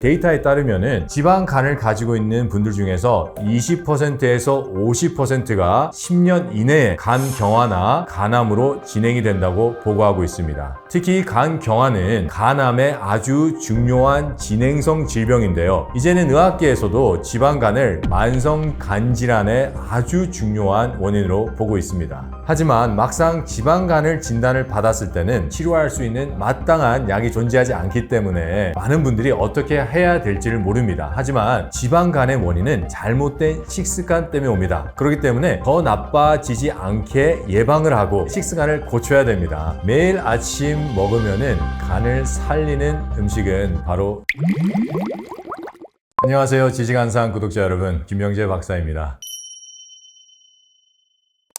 데이터에 따르면은 지방간을 가지고 있는 분들 중에서 20%에서 50%가 10년 이내에 간 경화나 간암으로 진행이 된다고 보고하고 있습니다. 특히 간 경화는 간암의 아주 중요한 진행성 질병인데요. 이제는 의학계에서도 지방간을 만성 간질환의 아주 중요한 원인으로 보고 있습니다. 하지만 막상 지방간을 진단을 받았을 때는 치료할 수 있는 마땅한 약이 존재하지 않기 때문에 많은 분들이 어떻게 해야 될지를 모릅니다. 하지만 지방간의 원인은 잘못된 식습관 때문에 옵니다. 그렇기 때문에 더 나빠지지 않게 예방을 하고 식습관을 고쳐야 됩니다. 매일 아침 먹으면은 간을 살리는 음식은 바로 안녕하세요. 지식한상 구독자 여러분, 김명재 박사입니다.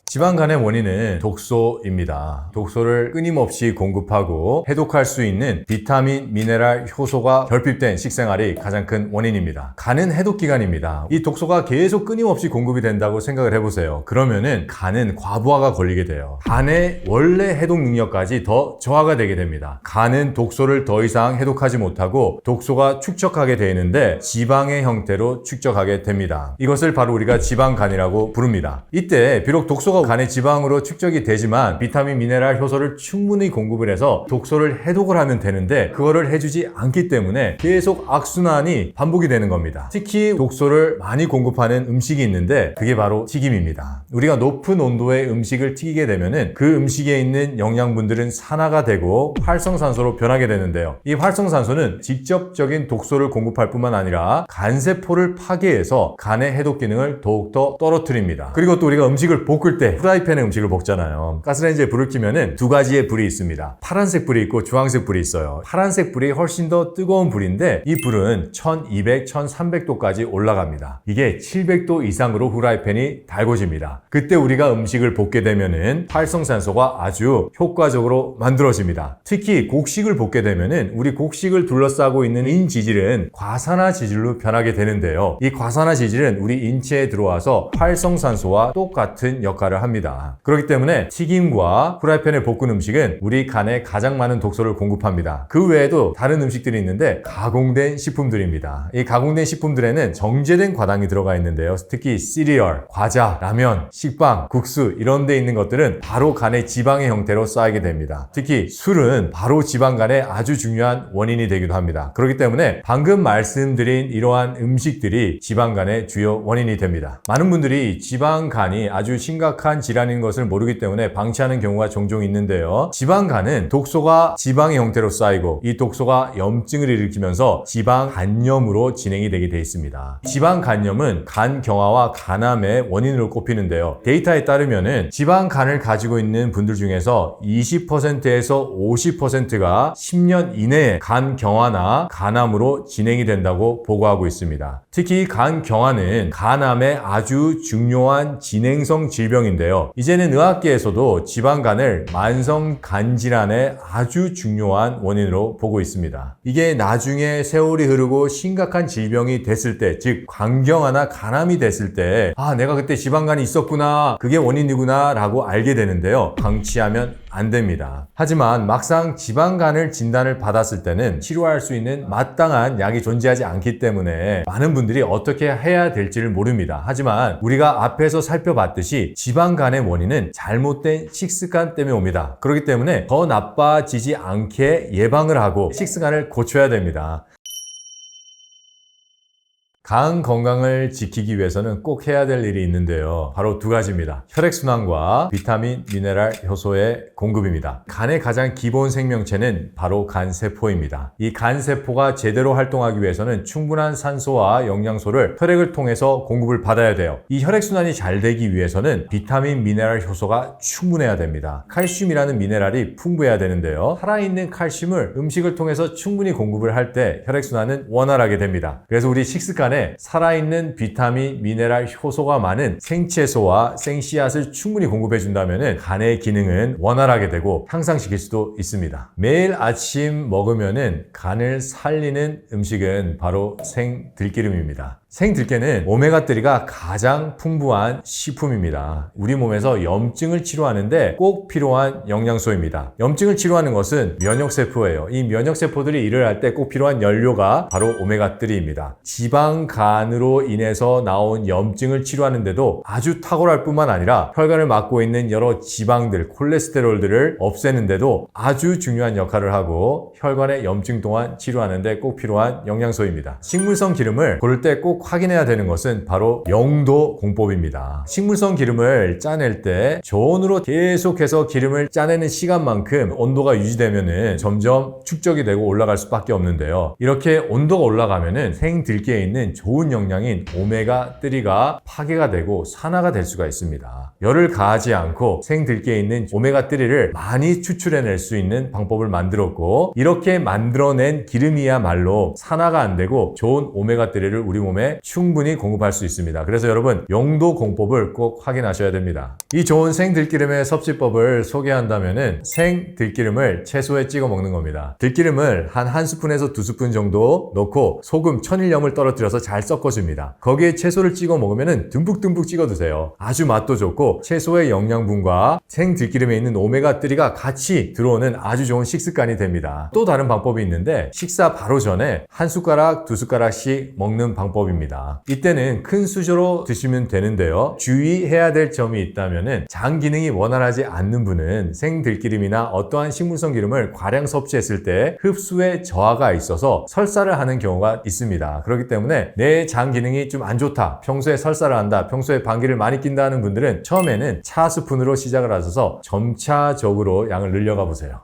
지방간의 원인은 독소입니다. 독소를 끊임없이 공급하고 해독할 수 있는 비타민, 미네랄, 효소가 결핍된 식생활이 가장 큰 원인입니다. 간은 해독기관입니다. 이 독소가 계속 끊임없이 공급이 된다고 생각을 해보세요. 그러면은 간은 과부하가 걸리게 돼요. 간의 원래 해독 능력까지 더 저하가 되게 됩니다. 간은 독소를 더 이상 해독하지 못하고 독소가 축적하게 되는데 지방의 형태로 축적하게 됩니다. 이것을 바로 우리가 지방간이라고 부릅니다. 이때 비록 독소가 간의 지방으로 축적이 되지만 비타민, 미네랄, 효소를 충분히 공급을 해서 독소를 해독을 하면 되는데 그거를 해주지 않기 때문에 계속 악순환이 반복이 되는 겁니다. 특히 독소를 많이 공급하는 음식이 있는데 그게 바로 튀김입니다. 우리가 높은 온도의 음식을 튀기게 되면은 그 음식에 있는 영양분들은 산화가 되고 활성산소로 변하게 되는데요. 이 활성산소는 직접적인 독소를 공급할 뿐만 아니라 간세포를 파괴해서 간의 해독 기능을 더욱더 떨어뜨립니다. 그리고 또 우리가 음식을 볶을 때 프라이팬에 음식을 볶잖아요. 가스레인지에 불을 켜면은 두 가지의 불이 있습니다. 파란색 불이 있고 주황색 불이 있어요. 파란색 불이 훨씬 더 뜨거운 불인데 이 불은 1200, 1300도까지 올라갑니다. 이게 700도 이상으로 프라이팬이 달궈집니다. 그때 우리가 음식을 볶게 되면은 활성산소가 아주 효과적으로 만들어집니다. 특히 곡식을 볶게 되면은 우리 곡식을 둘러싸고 있는 인지질은 과산화지질로 변하게 되는데요. 이 과산화지질은 우리 인체에 들어와서 활성산소와 똑같은 역할을 합니다. 그렇기 때문에 튀김과 프라이팬에 볶은 음식은 우리 간에 가장 많은 독소를 공급합니다. 그 외에도 다른 음식들이 있는데 가공된 식품들입니다. 이 가공된 식품들에는 정제된 과당이 들어가 있는데요. 특히 시리얼, 과자, 라면, 식빵, 국수 이런 데 있는 것들은 바로 간의 지방의 형태로 쌓이게 됩니다. 특히 술은 바로 지방간의 아주 중요한 원인이 되기도 합니다. 그렇기 때문에 방금 말씀드린 이러한 음식들이 지방간의 주요 원인이 됩니다. 많은 분들이 지방간이 아주 심각한 질환인 것을 모르기 때문에 방치하는 경우가 종종 있는데요. 지방간은 독소가 지방의 형태로 쌓이고 이 독소가 염증을 일으키면서 지방간염으로 진행이 되게 돼 있습니다. 지방간염은 간 경화와 간암의 원인으로 꼽히는데요. 데이터에 따르면은 지방간을 가지고 있는 분들 중에서 20%에서 50%가 10년 이내에 간 경화나 간암으로 진행이 된다고 보고하고 있습니다. 특히 간 경화는 간암의 아주 중요한 진행성 질병인데요. 이제는 의학계에서도 지방간을 만성 간질환의 아주 중요한 원인으로 보고 있습니다. 이게 나중에 세월이 흐르고 심각한 질병이 됐을 때, 즉 간경화나 간암이 됐을 때 내가 그때 지방간이 있었구나, 그게 원인이구나 라고 알게 되는데요. 방치하면 안 됩니다. 하지만 막상 지방간을 진단을 받았을 때는 치료할 수 있는 마땅한 약이 존재하지 않기 때문에 많은 분들이 어떻게 해야 될지를 모릅니다. 하지만 우리가 앞에서 살펴봤듯이 지방간의 원인은 잘못된 식습관 때문에 옵니다. 그렇기 때문에 더 나빠지지 않게 예방을 하고 식습관을 고쳐야 됩니다. 간 건강을 지키기 위해서는 꼭 해야 될 일이 있는데요. 바로 두 가지입니다. 혈액순환과 비타민, 미네랄, 효소의 공급입니다. 간의 가장 기본 생명체는 바로 간세포입니다. 이 간세포가 제대로 활동하기 위해서는 충분한 산소와 영양소를 혈액을 통해서 공급을 받아야 돼요. 이 혈액순환이 잘 되기 위해서는 비타민, 미네랄, 효소가 충분해야 됩니다. 칼슘이라는 미네랄이 풍부해야 되는데요. 살아있는 칼슘을 음식을 통해서 충분히 공급을 할 때 혈액순환은 원활하게 됩니다. 그래서 우리 식습관에 살아있는 비타민, 미네랄, 효소가 많은 생채소와 생씨앗을 충분히 공급해준다면 간의 기능은 원활하게 되고 향상시킬 수도 있습니다. 매일 아침 먹으면 간을 살리는 음식은 바로 생들기름입니다. 생들깨는 오메가3가 가장 풍부한 식품입니다. 우리 몸에서 염증을 치료하는데 꼭 필요한 영양소입니다. 염증을 치료하는 것은 면역세포예요. 이 면역세포들이 일을 할 때 꼭 필요한 연료가 바로 오메가3입니다. 지방간으로 인해서 나온 염증을 치료하는데도 아주 탁월할 뿐만 아니라 혈관을 막고 있는 여러 지방들, 콜레스테롤들을 없애는데도 아주 중요한 역할을 하고 혈관의 염증 또한 치료하는데 꼭 필요한 영양소입니다. 식물성 기름을 고를 때 꼭 확인해야 되는 것은 바로 0도 공법입니다. 식물성 기름을 짜낼 때 저온으로 계속해서 기름을 짜내는 시간만큼 온도가 유지되면은 점점 축적이 되고 올라갈 수밖에 없는데요. 이렇게 온도가 올라가면은 생들깨에 있는 좋은 영양인 오메가3가 파괴가 되고 산화가 될 수가 있습니다. 열을 가하지 않고 생들깨에 있는 오메가3를 많이 추출해낼 수 있는 방법을 만들었고, 이렇게 만들어낸 기름이야말로 산화가 안 되고 좋은 오메가3를 우리 몸에 충분히 공급할 수 있습니다. 그래서 여러분, 0도 공법을 꼭 확인하셔야 됩니다. 이 좋은 생들기름의 섭취법을 소개한다면은 생들기름을 채소에 찍어 먹는 겁니다. 들기름을 한 스푼에서 2스푼 정도 넣고 소금, 천일염을 떨어뜨려서 잘 섞어줍니다. 거기에 채소를 찍어 먹으면은 듬뿍듬뿍 찍어 드세요. 아주 맛도 좋고 채소의 영양분과 생들기름에 있는 오메가3가 같이 들어오는 아주 좋은 식습관이 됩니다. 또 다른 방법이 있는데 식사 바로 전에 1숟가락, 2숟가락씩 먹는 방법입니다. 이때는 큰 수저로 드시면 되는데요. 주의해야 될 점이 있다면은 장 기능이 원활하지 않는 분은 생들기름이나 어떠한 식물성 기름을 과량 섭취했을 때 흡수에 저하가 있어서 설사를 하는 경우가 있습니다. 그렇기 때문에 내 장 기능이 좀 안 좋다, 평소에 설사를 한다, 평소에 방귀를 많이 낀다 하는 분들은 처음에는 차 스푼으로 시작을 하셔서 점차적으로 양을 늘려가 보세요.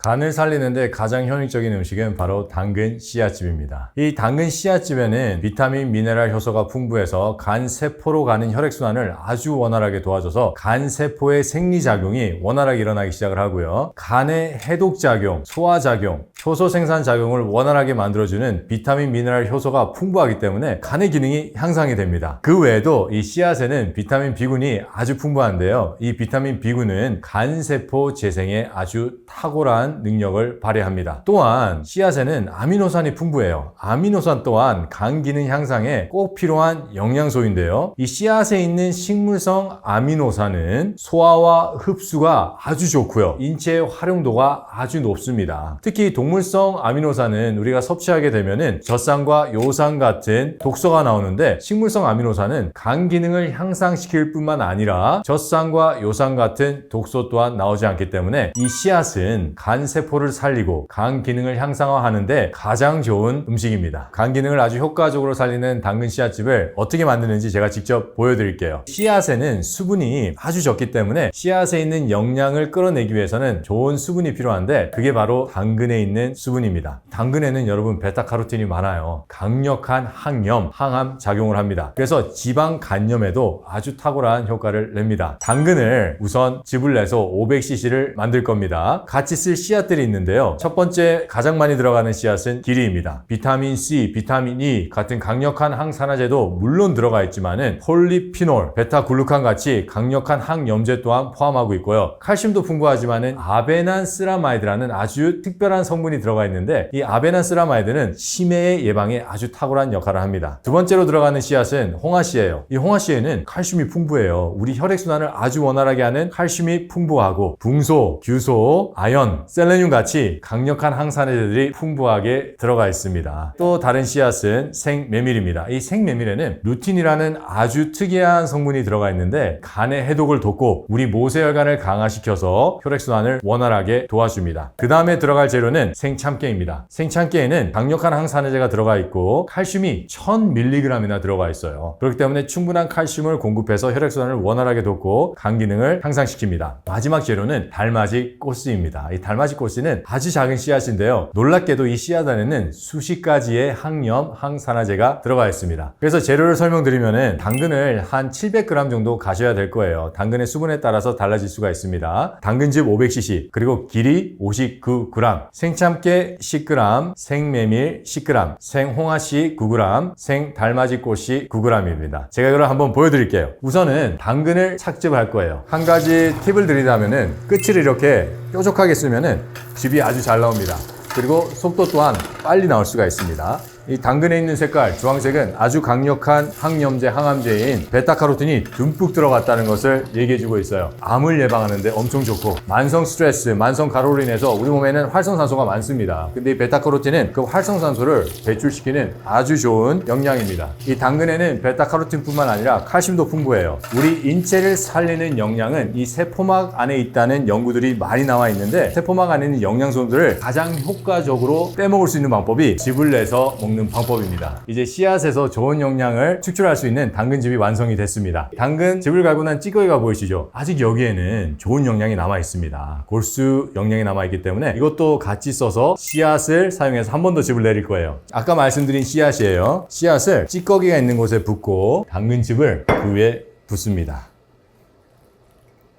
간을 살리는데 가장 효율적인 음식은 바로 당근 씨앗즙입니다. 이 당근 씨앗즙에는 비타민, 미네랄 효소가 풍부해서 간 세포로 가는 혈액순환을 아주 원활하게 도와줘서 간 세포의 생리작용이 원활하게 일어나기 시작을 하고요. 간의 해독작용, 소화작용, 효소 생산 작용을 원활하게 만들어주는 비타민, 미네랄 효소가 풍부하기 때문에 간의 기능이 향상이 됩니다. 그 외에도 이 씨앗에는 비타민 B군이 아주 풍부한데요. 이 비타민 B군은 간 세포 재생에 아주 탁월한 능력을 발휘합니다. 또한 씨앗에는 아미노산이 풍부해요. 아미노산 또한 간 기능 향상에 꼭 필요한 영양소인데요. 이 씨앗에 있는 식물성 아미노산은 소화와 흡수가 아주 좋고요. 인체의 활용도가 아주 높습니다. 특히 동물성 아미노산은 우리가 섭취하게 되면은 젖산과 요산 같은 독소가 나오는데, 식물성 아미노산은 간 기능을 향상시킬 뿐만 아니라 젖산과 요산 같은 독소 또한 나오지 않기 때문에 이 씨앗은 간 세포를 살리고 간 기능을 향상화하는데 가장 좋은 음식입니다. 간 기능을 아주 효과적으로 살리는 당근 씨앗즙을 어떻게 만드는지 제가 직접 보여드릴게요. 씨앗에는 수분이 아주 적기 때문에 씨앗에 있는 영양을 끌어내기 위해서는 좋은 수분이 필요한데, 그게 바로 당근에 있는 수분입니다. 당근에는 여러분 베타카로틴이 많아요. 강력한 항염, 항암 작용을 합니다. 그래서 지방 간염에도 아주 탁월한 효과를 냅니다. 당근을 우선 즙을 내서 500cc를 만들 겁니다. 같이 쓸 씨앗들이 있는데요. 첫 번째 가장 많이 들어가는 씨앗은 기리입니다. 비타민 C, 비타민 E 같은 강력한 항산화제도 물론 들어가 있지만은 폴리피놀, 베타글루칸 같이 강력한 항염제 또한 포함하고 있고요. 칼슘도 풍부하지만은 아베난스라마이드라는 아주 특별한 성분이 들어가 있는데, 이 아베난스라마이드는 치매 예방에 아주 탁월한 역할을 합니다. 두 번째로 들어가는 씨앗은 홍화씨예요. 이 홍화씨에는 칼슘이 풍부해요. 우리 혈액순환을 아주 원활하게 하는 칼슘이 풍부하고 붕소, 규소, 아연, 셀레늄 같이 강력한 항산화제들이 풍부하게 들어가 있습니다. 또 다른 씨앗은 생메밀입니다. 이 생메밀에는 루틴이라는 아주 특이한 성분이 들어가 있는데 간의 해독을 돕고 우리 모세혈관을 강화시켜서 혈액순환을 원활하게 도와줍니다. 그 다음에 들어갈 재료는 생참깨입니다. 생참깨에는 강력한 항산화제가 들어가 있고 칼슘이 1000mg이나 들어가 있어요. 그렇기 때문에 충분한 칼슘을 공급해서 혈액순환을 원활하게 돕고 간 기능을 향상시킵니다. 마지막 재료는 달맞이 꽃씨입니다. 이 달맞이 꽃씨는 아주 작은 씨앗인데요. 놀랍게도 이 씨앗 안에는 수십 가지의 항염, 항산화제가 들어가 있습니다. 그래서 재료를 설명드리면은 당근을 한 700g 정도 가셔야 될 거예요. 당근의 수분에 따라서 달라질 수가 있습니다. 당근즙 500cc, 그리고 기리 59g, 생참깨 10g, 생메밀 10g, 생홍화씨 9g, 생달맞이꽃이 9g입니다. 제가 이걸 한번 보여드릴게요. 우선은 당근을 착즙할 거예요. 한 가지 팁을 드리자면은 끝을 이렇게 뾰족하게 쓰면은 즙이 아주 잘 나옵니다. 그리고 속도 또한 빨리 나올 수가 있습니다. 이 당근에 있는 색깔 주황색은 아주 강력한 항염제, 항암제인 베타카로틴이 듬뿍 들어갔다는 것을 얘기해주고 있어요. 암을 예방하는데 엄청 좋고, 만성 스트레스, 만성 과로로 인해서 우리 몸에는 활성산소가 많습니다. 근데 이 베타카로틴은 그 활성산소를 배출시키는 아주 좋은 영양입니다. 이 당근에는 베타카로틴뿐만 아니라 칼슘도 풍부해요. 우리 인체를 살리는 영양은 이 세포막 안에 있다는 연구들이 많이 나와 있는데, 세포막 안에 있는 영양소들을 가장 효과적으로 떼먹을 수 있는 방법이 즙을 내서 먹는 방법입니다. 이제 씨앗에서 좋은 영양을 축출할 수 있는 당근즙이 완성이 됐습니다. 당근즙을 갈고 난 찌꺼기가 보이시죠? 아직 여기에는 좋은 영양이 남아 있습니다. 골수 영양이 남아 있기 때문에 이것도 같이 써서 씨앗을 사용해서 한 번 더 즙을 내릴 거예요. 아까 말씀드린 씨앗이에요. 씨앗을 찌꺼기가 있는 곳에 붓고 당근즙을 그 위에 붓습니다.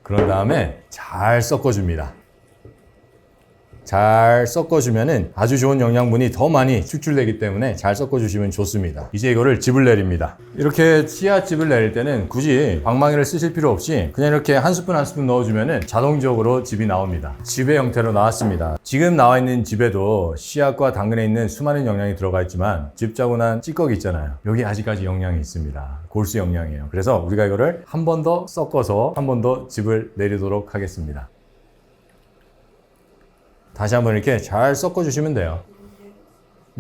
그런 다음에 잘 섞어줍니다. 잘 섞어주면은 아주 좋은 영양분이 더 많이 축출되기 때문에 잘 섞어주시면 좋습니다. 이제 이거를 즙을 내립니다. 이렇게 씨앗즙을 내릴 때는 굳이 방망이를 쓰실 필요 없이 그냥 이렇게 한 스푼 한 스푼 넣어주면은 자동적으로 즙이 나옵니다. 즙의 형태로 나왔습니다. 지금 나와 있는 즙에도 씨앗과 당근에 있는 수많은 영양이 들어가 있지만 즙 짜고 난 찌꺼기 있잖아요. 여기 아직까지 영양이 있습니다. 골수 영양이에요. 그래서 우리가 이거를 한 번 더 섞어서 한 번 더 즙을 내리도록 하겠습니다. 다시 한번 이렇게 잘 섞어주시면 돼요.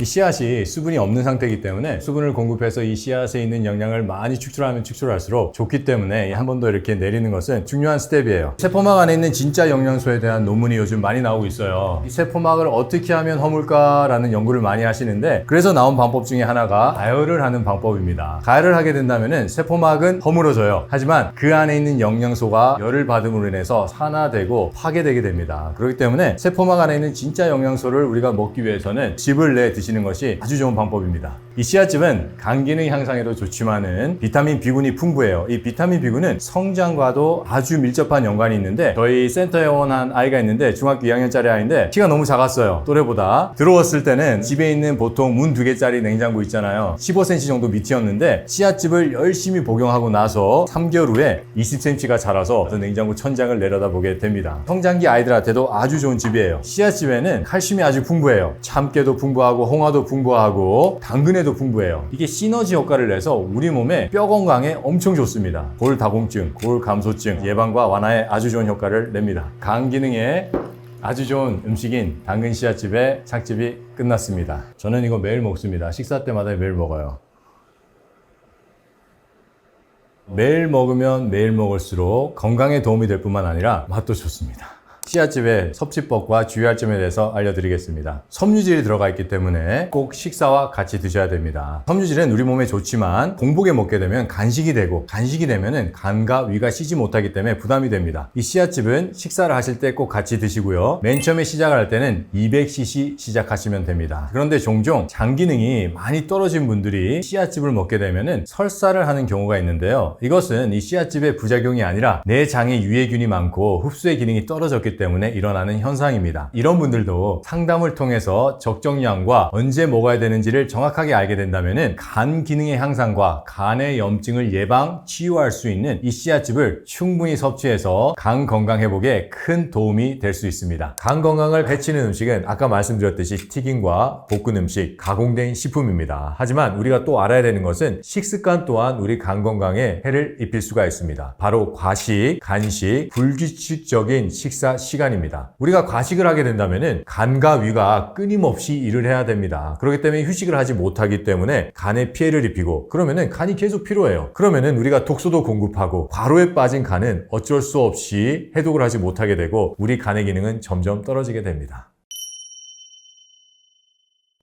이 씨앗이 수분이 없는 상태이기 때문에 수분을 공급해서 이 씨앗에 있는 영양을 많이 축출하면 축출할수록 좋기 때문에 한 번 더 이렇게 내리는 것은 중요한 스텝이에요. 세포막 안에 있는 진짜 영양소에 대한 논문이 요즘 많이 나오고 있어요. 이 세포막을 어떻게 하면 허물까라는 연구를 많이 하시는데, 그래서 나온 방법 중에 하나가 가열을 하는 방법입니다. 가열을 하게 된다면 세포막은 허물어져요. 하지만 그 안에 있는 영양소가 열을 받음으로 인해서 산화되고 파괴되게 됩니다. 그렇기 때문에 세포막 안에 있는 진짜 영양소를 우리가 먹기 위해서는 즙을 내 드시는 것이 아주 좋은 방법입니다. 이 씨앗즙은 간 기능 향상에도 좋지만은 비타민 B군이 풍부해요. 이 비타민 B군은 성장과도 아주 밀접한 연관이 있는데, 저희 센터에 온 한 아이가 있는데 중학교 2학년짜리 아이인데 키가 너무 작았어요. 또래보다. 들어왔을 때는 집에 있는 보통 문 2개짜리 냉장고 있잖아요. 15cm 정도 밑이었는데 씨앗즙을 열심히 복용하고 나서 3개월 후에 20cm가 자라서 그 냉장고 천장을 내려다보게 됩니다. 성장기 아이들한테도 아주 좋은 즙이에요. 씨앗즙에는 칼슘이 아주 풍부해요. 참깨도 풍부하고 홍화도 풍부하고 당근에도 풍부해요. 이게 시너지 효과를 내서 우리 몸의 뼈 건강에 엄청 좋습니다. 골다공증, 골감소증 예방과 완화에 아주 좋은 효과를 냅니다. 간 기능에 아주 좋은 음식인 당근 씨앗즙의 착즙이 끝났습니다. 저는 이거 매일 먹습니다. 식사 때마다 매일 먹어요. 매일 먹으면 매일 먹을수록 건강에 도움이 될 뿐만 아니라 맛도 좋습니다. 씨앗즙의 섭취법과 주의할 점에 대해서 알려드리겠습니다. 섬유질이 들어가 있기 때문에 꼭 식사와 같이 드셔야 됩니다. 섬유질은 우리 몸에 좋지만 공복에 먹게 되면 간식이 되고, 간식이 되면은 간과 위가 쉬지 못하기 때문에 부담이 됩니다. 이 씨앗즙은 식사를 하실 때 꼭 같이 드시고요. 맨 처음에 시작을 할 때는 200cc 시작하시면 됩니다. 그런데 종종 장 기능이 많이 떨어진 분들이 씨앗즙을 먹게 되면은 설사를 하는 경우가 있는데요. 이것은 이 씨앗즙의 부작용이 아니라 내 장에 유해균이 많고 흡수의 기능이 떨어졌기 때문에 일어나는 현상입니다. 이런 분들도 상담을 통해서 적정량과 언제 먹어야 되는지를 정확하게 알게 된다면 간 기능의 향상과 간의 염증을 예방, 치유할 수 있는 이 씨앗즙을 충분히 섭취해서 간 건강 회복에 큰 도움이 될 수 있습니다. 간 건강을 해치는 음식은 아까 말씀드렸듯이 튀김과 볶은 음식, 가공된 식품입니다. 하지만 우리가 또 알아야 되는 것은 식습관 또한 우리 간 건강에 해를 입힐 수가 있습니다. 바로 과식, 간식, 불규칙적인 식사 시간입니다. 우리가 과식을 하게 된다면 간과 위가 끊임없이 일을 해야 됩니다. 그렇기 때문에 휴식을 하지 못하기 때문에 간에 피해를 입히고, 그러면은 간이 계속 피로해요. 그러면은 우리가 독소도 공급하고 과로에 빠진 간은 어쩔 수 없이 해독을 하지 못하게 되고 우리 간의 기능은 점점 떨어지게 됩니다.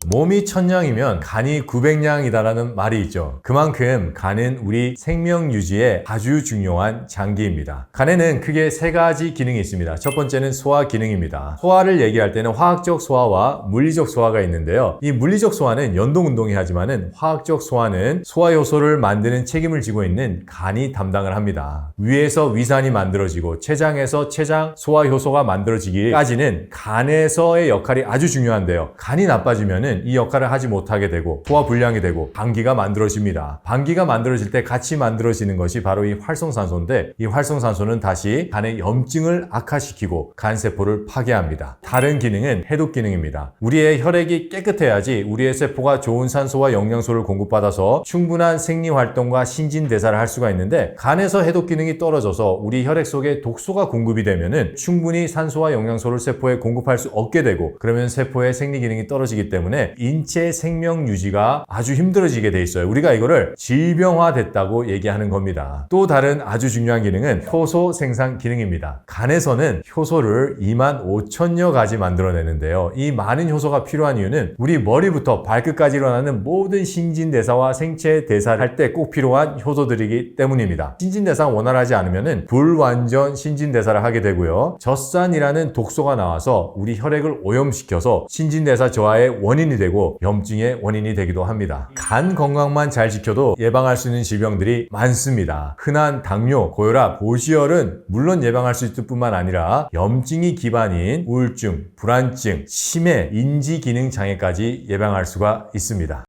몸이 1000냥이면 간이 900냥이다라는 말이 있죠. 그만큼 간은 우리 생명 유지에 아주 중요한 장기입니다. 간에는 크게 3가지 기능이 있습니다. 첫 번째는 소화 기능입니다. 소화를 얘기할 때는 화학적 소화와 물리적 소화가 있는데요. 이 물리적 소화는 연동운동이 하지만은 화학적 소화는 소화 효소를 만드는 책임을 지고 있는 간이 담당을 합니다. 위에서 위산이 만들어지고 췌장에서 췌장 소화 효소가 만들어지기까지는 간에서의 역할이 아주 중요한데요. 간이 나빠지면 되면은 이 역할을 하지 못하게 되고 소화불량이 되고 방기가 만들어집니다. 방기가 만들어질 때 같이 만들어지는 것이 바로 이 활성산소인데, 이 활성산소는 다시 간의 염증을 악화시키고 간세포를 파괴합니다. 다른 기능은 해독 기능입니다. 우리의 혈액이 깨끗해야지 우리의 세포가 좋은 산소와 영양소를 공급받아서 충분한 생리활동과 신진대사를 할 수가 있는데, 간에서 해독 기능이 떨어져서 우리 혈액 속에 독소가 공급이 되면은 충분히 산소와 영양소를 세포에 공급할 수 없게 되고, 그러면 세포의 생리 기능이 떨어지기 때문에 인체 생명 유지가 아주 힘들어지게 돼 있어요. 우리가 이거를 질병화됐다고 얘기하는 겁니다. 또 다른 아주 중요한 기능은 효소 생산 기능입니다. 간에서는 효소를 25,000여 가지 만들어내는데요. 이 많은 효소가 필요한 이유는 우리 머리부터 발끝까지 일어나는 모든 신진대사와 생체 대사를 할 때 꼭 필요한 효소들이기 때문입니다. 신진대사가 원활하지 않으면 불완전 신진대사를 하게 되고요. 젖산이라는 독소가 나와서 우리 혈액을 오염시켜서 신진대사 저하의 원인이 되고 염증의 원인이 되기도 합니다. 간 건강만 잘 지켜도 예방할 수 있는 질병들이 많습니다. 흔한 당뇨, 고혈압, 고지혈은 물론 예방할 수 있을 뿐만 아니라 염증이 기반인 우울증, 불안증, 치매, 인지기능장애까지 예방할 수가 있습니다.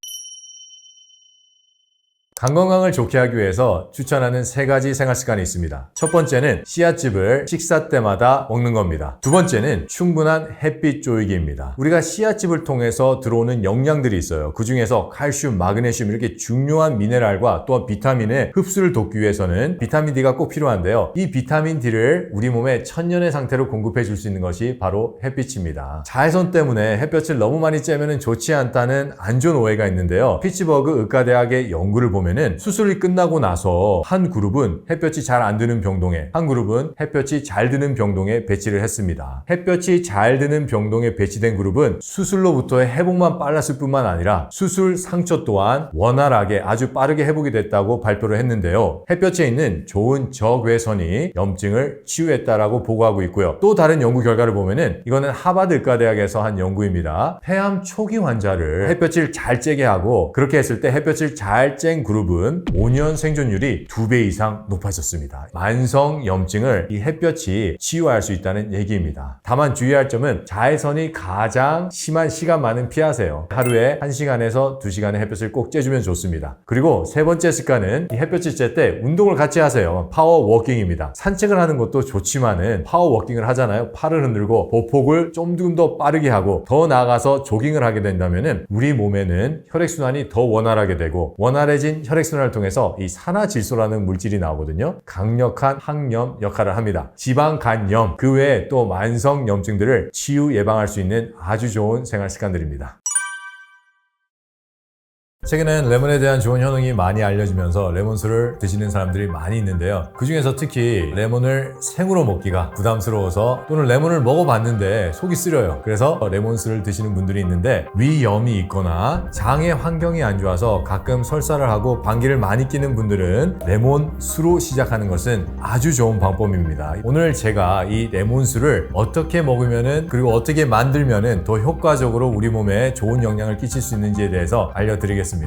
간 건강을 좋게 하기 위해서 추천하는 3가지 생활습관이 있습니다. 첫 번째는 씨앗즙을 식사 때마다 먹는 겁니다. 두 번째는 충분한 햇빛 쬐기입니다. 우리가 씨앗즙을 통해서 들어오는 영양들이 있어요. 그 중에서 칼슘, 마그네슘 이렇게 중요한 미네랄과 또한 비타민의 흡수를 돕기 위해서는 비타민 D가 꼭 필요한데요. 이 비타민 D를 우리 몸에 천년의 상태로 공급해 줄 수 있는 것이 바로 햇빛입니다. 자외선 때문에 햇볕을 너무 많이 쬐면 좋지 않다는 안 좋은 오해가 있는데요. 피츠버그 의과대학의 연구를 보면 수술이 끝나고 나서 한 그룹은 햇볕이 잘 안 드는 병동에, 한 그룹은 햇볕이 잘 드는 병동에 배치를 했습니다. 햇볕이 잘 드는 병동에 배치된 그룹은 수술로부터의 회복만 빨랐을 뿐만 아니라 수술 상처 또한 원활하게 아주 빠르게 회복이 됐다고 발표를 했는데요. 햇볕에 있는 좋은 적외선이 염증을 치유했다라고 보고하고 있고요. 또 다른 연구 결과를 보면은, 이거는 하버드 의과대학에서 한 연구입니다. 폐암 초기 환자를 햇볕을 잘 쬐게 하고, 그렇게 했을 때 햇볕을 잘 쬐은 그룹은 5년 생존율이 2배 이상 높아졌습니다. 만성 염증을 이 햇볕이 치유할 수 있다는 얘기입니다. 다만 주의할 점은 자외선이 가장 심한 시간만은 피하세요. 하루에 1시간에서 2시간의 햇볕을 꼭 쬐주면 좋습니다. 그리고 세 번째 습관은 이 햇볕을 쬐 때 운동을 같이 하세요. 파워워킹입니다. 산책을 하는 것도 좋지만은 파워워킹을 하잖아요. 팔을 흔들고 보폭을 좀 더 빠르게 하고, 더 나아가서 조깅을 하게 된다면은 우리 몸에는 혈액순환이 더 원활하게 되고, 원활해진 혈액순환을 통해서 이 산화질소라는 물질이 나오거든요. 강력한 항염 역할을 합니다. 지방 간염, 그 외에 또 만성 염증들을 치유 예방할 수 있는 아주 좋은 생활 습관들입니다. 최근엔 레몬에 대한 좋은 효능이 많이 알려지면서 레몬수를 드시는 사람들이 많이 있는데요. 그 중에서 특히 레몬을 생으로 먹기가 부담스러워서, 또는 레몬을 먹어봤는데 속이 쓰려요. 그래서 레몬수를 드시는 분들이 있는데, 위염이 있거나 장의 환경이 안 좋아서 가끔 설사를 하고 방귀를 많이 뀌는 분들은 레몬수로 시작하는 것은 아주 좋은 방법입니다. 오늘 제가 이 레몬수를 어떻게 먹으면은, 그리고 어떻게 만들면은 더 효과적으로 우리 몸에 좋은 영향을 끼칠 수 있는지에 대해서 알려드리겠습니다.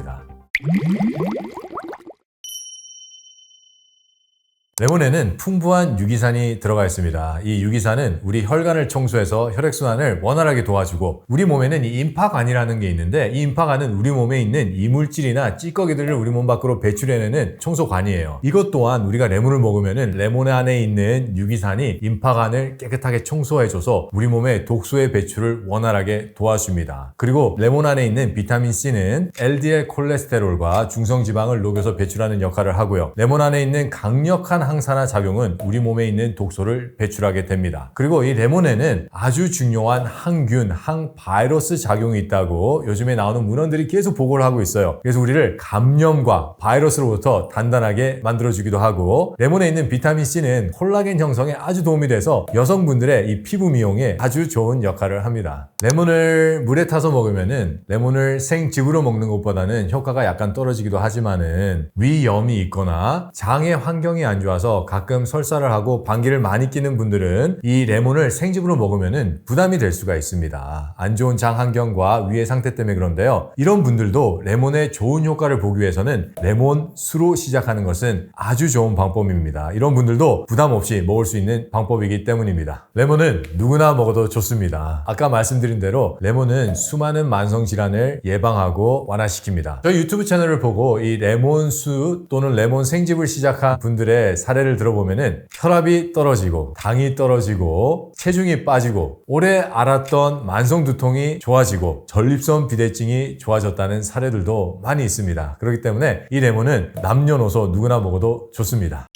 레몬에는 풍부한 유기산이 들어가 있습니다. 이 유기산은 우리 혈관을 청소해서 혈액순환을 원활하게 도와주고, 우리 몸에는 이 임파관이라는 게 있는데, 이 임파관은 우리 몸에 있는 이물질이나 찌꺼기들을 우리 몸 밖으로 배출해내는 청소관이에요. 이것 또한 우리가 레몬을 먹으면은 레몬 안에 있는 유기산이 임파관을 깨끗하게 청소해줘서 우리 몸의 독소의 배출을 원활하게 도와줍니다. 그리고 레몬 안에 있는 비타민 C는 LDL 콜레스테롤과 중성지방을 녹여서 배출하는 역할을 하고요. 레몬 안에 있는 강력한 항산화 작용은 우리 몸에 있는 독소를 배출하게 됩니다. 그리고 이 레몬에는 아주 중요한 항균, 항바이러스 작용이 있다고 요즘에 나오는 문헌들이 계속 보고를 하고 있어요. 그래서 우리를 감염과 바이러스로부터 단단하게 만들어주기도 하고, 레몬에 있는 비타민 C는 콜라겐 형성에 아주 도움이 돼서 여성분들의 이 피부 미용에 아주 좋은 역할을 합니다. 레몬을 물에 타서 먹으면은, 레몬을 생즙으로 먹는 것보다는 효과가 약간 떨어지기도 하지만은, 위염이 있거나 장의 환경이 안 좋아서 올라서 가끔 설사를 하고 방귀를 많이 뀌는 분들은 이 레몬을 생즙으로 먹으면 부담이 될 수가 있습니다. 안 좋은 장 환경과 위의 상태 때문에 그런데요. 이런 분들도 레몬의 좋은 효과를 보기 위해서는 레몬수로 시작하는 것은 아주 좋은 방법입니다. 이런 분들도 부담 없이 먹을 수 있는 방법이기 때문입니다. 레몬은 누구나 먹어도 좋습니다. 아까 말씀드린 대로 레몬은 수많은 만성질환을 예방하고 완화시킵니다. 저희 유튜브 채널을 보고 이 레몬수 또는 레몬 생즙을 시작한 분들의 사례를 들어보면은 혈압이 떨어지고 당이 떨어지고 체중이 빠지고 오래 앓았던 만성 두통이 좋아지고 전립선 비대증이 좋아졌다는 사례들도 많이 있습니다. 그렇기 때문에 이 레몬은 남녀노소 누구나 먹어도 좋습니다.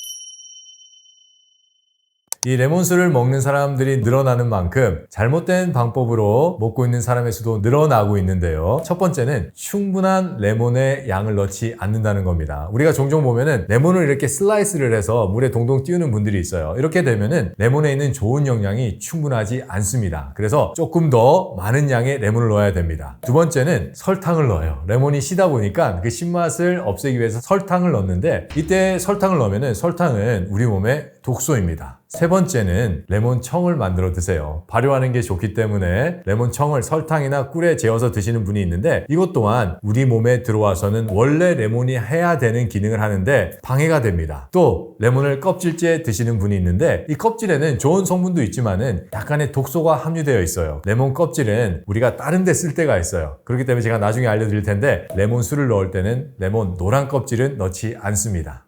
이 레몬수를 먹는 사람들이 늘어나는 만큼 잘못된 방법으로 먹고 있는 사람의 수도 늘어나고 있는데요. 첫 번째는 충분한 레몬의 양을 넣지 않는다는 겁니다. 우리가 종종 보면은 레몬을 이렇게 슬라이스를 해서 물에 동동 띄우는 분들이 있어요. 이렇게 되면은 레몬에 있는 좋은 영양이 충분하지 않습니다. 그래서 조금 더 많은 양의 레몬을 넣어야 됩니다. 두 번째는 설탕을 넣어요. 레몬이 시다 보니까 그 신맛을 없애기 위해서 설탕을 넣는데 이때 설탕을 넣으면은 설탕은 우리 몸에 독소입니다. 세 번째는 레몬청을 만들어 드세요. 발효하는 게 좋기 때문에 레몬청을 설탕이나 꿀에 재워서 드시는 분이 있는데 이것 또한 우리 몸에 들어와서는 원래 레몬이 해야 되는 기능을 하는데 방해가 됩니다. 또 레몬을 껍질째 드시는 분이 있는데 이 껍질에는 좋은 성분도 있지만은 약간의 독소가 함유되어 있어요. 레몬 껍질은 우리가 다른 데 쓸 때가 있어요. 그렇기 때문에 제가 나중에 알려드릴 텐데 레몬수를 넣을 때는 레몬 노란 껍질은 넣지 않습니다.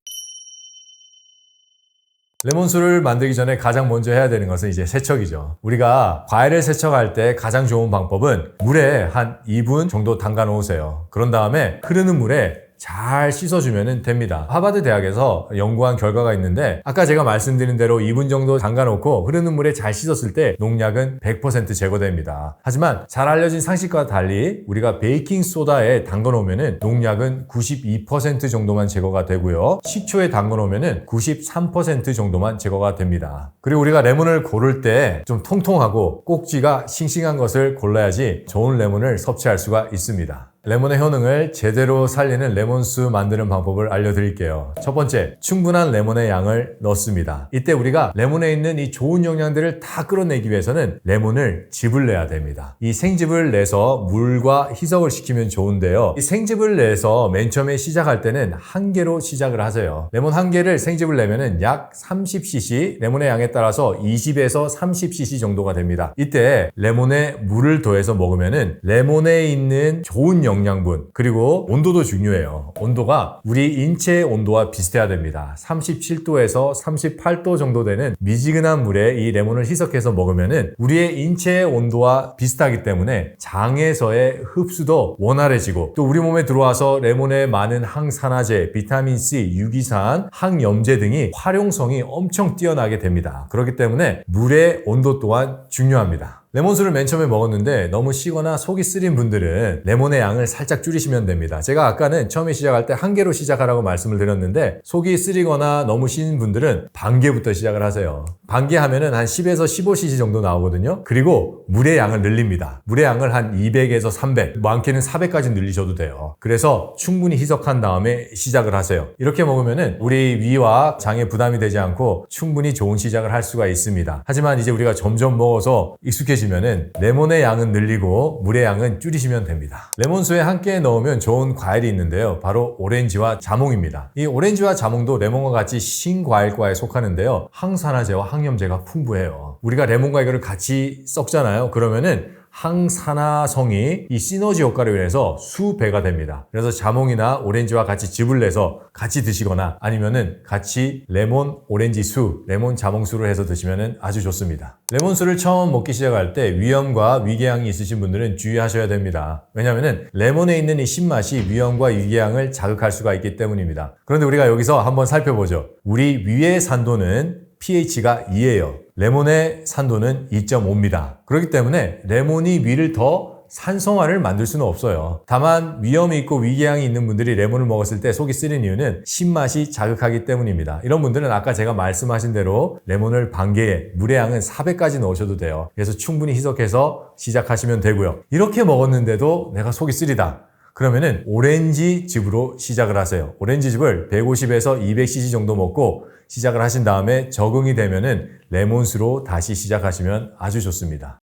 레몬수를 만들기 전에 가장 먼저 해야 되는 것은 이제 세척이죠. 우리가 과일을 세척할 때 가장 좋은 방법은 물에 한 2분 정도 담가 놓으세요. 그런 다음에 흐르는 물에 잘 씻어주면 됩니다. 하버드 대학에서 연구한 결과가 있는데 아까 제가 말씀드린 대로 2분 정도 담가놓고 흐르는 물에 잘 씻었을 때 농약은 100% 제거됩니다. 하지만 잘 알려진 상식과 달리 우리가 베이킹소다에 담가놓으면 농약은 92% 정도만 제거가 되고요. 식초에 담가놓으면 93% 정도만 제거가 됩니다. 그리고 우리가 레몬을 고를 때 좀 통통하고 꼭지가 싱싱한 것을 골라야지 좋은 레몬을 섭취할 수가 있습니다. 레몬의 효능을 제대로 살리는 레몬수 만드는 방법을 알려드릴게요. 첫 번째, 충분한 레몬의 양을 넣습니다. 이때 우리가 레몬에 있는 이 좋은 영양들을 다 끌어내기 위해서는 레몬을 즙을 내야 됩니다. 이 생즙을 내서 물과 희석을 시키면 좋은데요. 이 생즙을 내서 맨 처음에 시작할 때는 한 개로 시작을 하세요. 레몬 한 개를 생즙을 내면은 약 30cc, 레몬의 양에 따라서 20에서 30cc 정도가 됩니다. 이때 레몬에 물을 더해서 먹으면은 레몬에 있는 좋은 영양분 그리고 온도도 중요해요. 온도가 우리 인체의 온도와 비슷해야 됩니다. 37도에서 38도 정도 되는 미지근한 물에 이 레몬을 희석해서 먹으면은 우리의 인체의 온도와 비슷하기 때문에 장에서의 흡수도 원활해지고 또 우리 몸에 들어와서 레몬에 많은 항산화제, 비타민C, 유기산, 항염제 등이 활용성이 엄청 뛰어나게 됩니다. 그렇기 때문에 물의 온도 또한 중요합니다. 레몬수를 맨 처음에 먹었는데 너무 시거나 속이 쓰린 분들은 레몬의 양을 살짝 줄이시면 됩니다. 제가 아까는 처음에 시작할 때 한 개로 시작하라고 말씀을 드렸는데 속이 쓰리거나 너무 신 분들은 반 개부터 시작을 하세요. 반 개 하면은 한 10에서 15cc 정도 나오거든요. 그리고 물의 양을 늘립니다. 물의 양을 한 200에서 300, 많게는 400까지 늘리셔도 돼요. 그래서 충분히 희석한 다음에 시작을 하세요. 이렇게 먹으면은 우리 위와 장에 부담이 되지 않고 충분히 좋은 시작을 할 수가 있습니다. 하지만 이제 우리가 점점 먹어서 익숙해지면은 레몬의 양은 늘리고 물의 양은 줄이시면 됩니다. 레몬수에 함께 넣으면 좋은 과일이 있는데요. 바로 오렌지와 자몽입니다. 이 오렌지와 자몽도 레몬과 같이 신과일과에 속하는데요. 항산화제와 항염제가 풍부해요. 우리가 레몬과 이거를 같이 썩잖아요. 그러면은 항산화성이 이 시너지 효과를 위해서 수배가 됩니다. 그래서 자몽이나 오렌지와 같이 즙을 내서 같이 드시거나 아니면은 같이 레몬 오렌지 수, 레몬 자몽수를 해서 드시면 아주 좋습니다. 레몬수를 처음 먹기 시작할 때 위염과 위궤양이 있으신 분들은 주의하셔야 됩니다. 왜냐하면은 레몬에 있는 이 신맛이 위염과 위궤양을 자극할 수가 있기 때문입니다. 그런데 우리가 여기서 한번 살펴보죠. 우리 위의 산도는 pH가 2예요. 레몬의 산도는 2.5입니다. 그렇기 때문에 레몬이 위를 더 산성화를 만들 수는 없어요. 다만 위염이 있고 위궤양이 있는 분들이 레몬을 먹었을 때 속이 쓰린 이유는 신맛이 자극하기 때문입니다. 이런 분들은 아까 제가 말씀하신 대로 레몬을 반 개에 물의 양은 400까지 넣으셔도 돼요. 그래서 충분히 희석해서 시작하시면 되고요. 이렇게 먹었는데도 내가 속이 쓰리다. 그러면은 오렌지 즙으로 시작을 하세요. 오렌지 즙을 150에서 200cc 정도 먹고 시작을 하신 다음에 적응이 되면은 레몬수로 다시 시작하시면 아주 좋습니다.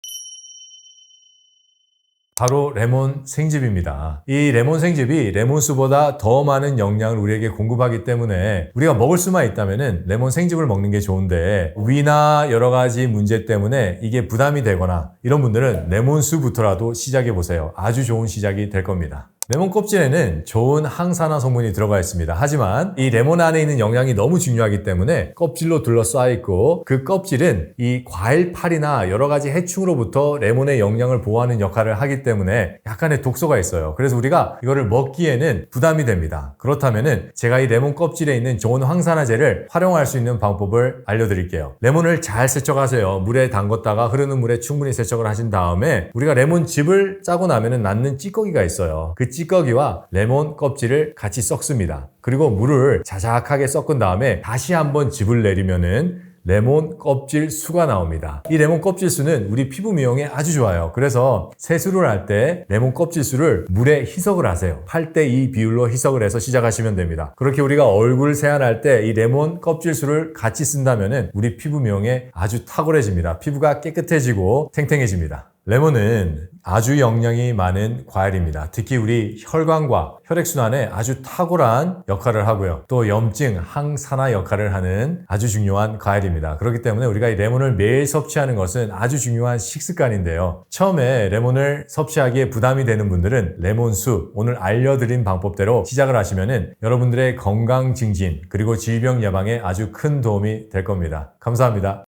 바로 레몬 생즙입니다. 이 레몬 생즙이 레몬수보다 더 많은 영양을 우리에게 공급하기 때문에 우리가 먹을 수만 있다면은 레몬 생즙을 먹는 게 좋은데 위나 여러 가지 문제 때문에 이게 부담이 되거나 이런 분들은 레몬수부터라도 시작해 보세요. 아주 좋은 시작이 될 겁니다. 레몬 껍질에는 좋은 항산화 성분이 들어가 있습니다. 하지만 이 레몬 안에 있는 영양이 너무 중요하기 때문에 껍질로 둘러싸여 있고 그 껍질은 이 과일팔이나 여러 가지 해충으로부터 레몬의 영양을 보호하는 역할을 하기 때문에 약간의 독소가 있어요. 그래서 우리가 이거를 먹기에는 부담이 됩니다. 그렇다면은 제가 이 레몬 껍질에 있는 좋은 항산화제를 활용할 수 있는 방법을 알려드릴게요. 레몬을 잘 세척하세요. 물에 담궜다가 흐르는 물에 충분히 세척을 하신 다음에 우리가 레몬즙을 짜고 나면은 낳는 찌꺼기가 있어요. 그 찌꺼기와 레몬 껍질을 같이 섞습니다. 그리고 물을 자작하게 섞은 다음에 다시 한번 즙을 내리면은 레몬 껍질 수가 나옵니다. 이 레몬 껍질 수는 우리 피부 미용에 아주 좋아요. 그래서 세수를 할 때 레몬 껍질 수를 물에 희석을 하세요. 8:2 비율로 희석을 해서 시작하시면 됩니다. 그렇게 우리가 얼굴 세안할 때 이 레몬 껍질 수를 같이 쓴다면은 우리 피부 미용에 아주 탁월해집니다. 피부가 깨끗해지고 탱탱해집니다. 레몬은 아주 영양이 많은 과일입니다. 특히 우리 혈관과 혈액순환에 아주 탁월한 역할을 하고요. 또 염증, 항산화 역할을 하는 아주 중요한 과일입니다. 그렇기 때문에 우리가 이 레몬을 매일 섭취하는 것은 아주 중요한 식습관인데요. 처음에 레몬을 섭취하기에 부담이 되는 분들은 레몬수, 오늘 알려드린 방법대로 시작을 하시면은 여러분들의 건강 증진 그리고 질병 예방에 아주 큰 도움이 될 겁니다. 감사합니다.